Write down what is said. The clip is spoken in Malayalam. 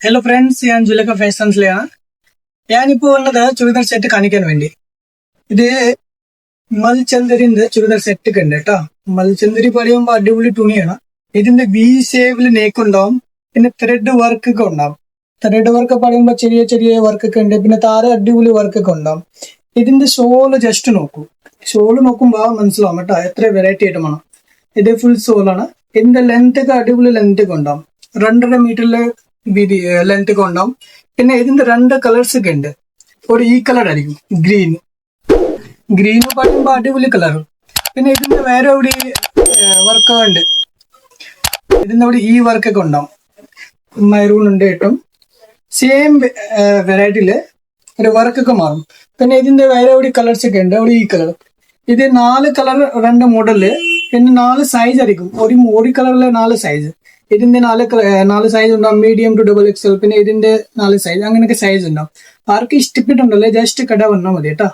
ഹലോ ഫ്രണ്ട്സ്, ഞാൻ ജുലക്ക ഫാഷൻസിലെയാണ്. ഞാനിപ്പോൾ വന്നത് ചുരിദാർ സെറ്റ് കാണിക്കാൻ വേണ്ടി. ഇത് മൽചന്ദരിന്റെ ചുരിദാർ സെറ്റ് ഒക്കെ ഉണ്ട് കേട്ടോ. മൽചന്ദരി പറയുമ്പോൾ അടിപൊളി തുണിയാണ്. ഇതിന്റെ വി ഷേപ്പിൽ നേക്ക് ഉണ്ടാവും, പിന്നെ ത്രെഡ് വർക്ക് ഒക്കെ ഉണ്ടാവും. ത്രെഡ് വർക്ക് പറയുമ്പോൾ ചെറിയ ചെറിയ വർക്ക് ഒക്കെ ഉണ്ട്, പിന്നെ താര അടിപൊളി വർക്ക് ഒക്കെ ഉണ്ടാവും. ഇതിന്റെ ഷോള് ജസ്റ്റ് നോക്കൂ. ഷോള് നോക്കുമ്പോൾ മനസ്സിലാവും കേട്ടോ എത്ര വെറൈറ്റി ആയിട്ട് വേണം. ഇത് ഫുൾ സോളാണ്. ഇതിന്റെ ലെങ്ത് ഒക്കെ അടിപൊളി ലെങ്ത് ഒക്കെ ഉണ്ടാവും. 2.5 മീറ്ററില് വീതി ലെങ്ത് ഒക്കെ ഉണ്ടാവും. പിന്നെ ഇതിന്റെ 2 കളേഴ്സ് ഒക്കെ ഉണ്ട്. ഒരു ഈ കളർ ആയിരിക്കും, ഗ്രീൻ പറയുമ്പോൾ അടിപൊളി കളർ. പിന്നെ ഇതിന്റെ വേറെ ഒരു വർക്ക് ഉണ്ട്. ഇതിന്റെ അവിടെ ഈ വർക്ക് ഒക്കെ ഉണ്ടാവും. മെറൂൺ ഉണ്ട് കേട്ടോ. സെയിം വെറൈറ്റിയില് ഒരു വർക്ക് ഒക്കെ മാറും. പിന്നെ ഇതിന്റെ വേറെ ഒരു കളേഴ്സ് ഒക്കെ ഉണ്ട്. അവിടെ ഈ കളർ, ഇത് 4 കളർ 2 മോഡല്, പിന്നെ 4 സൈസ് ആയിരിക്കും. ഒരു കളറിലെ 4 സൈസ്. ഇതിന്റെ 4 സൈസ് ഉണ്ടാവും, മീഡിയം ടു XXL. പിന്നെ ഇതിന്റെ 4 സൈസ്, അങ്ങനെയൊക്കെ സൈസ് ഉണ്ടാവും. ആർക്ക് ഇഷ്ടപ്പെട്ടുണ്ടല്ലേ ജസ്റ്റ് കട വന്നാൽ മതി കേട്ടോ.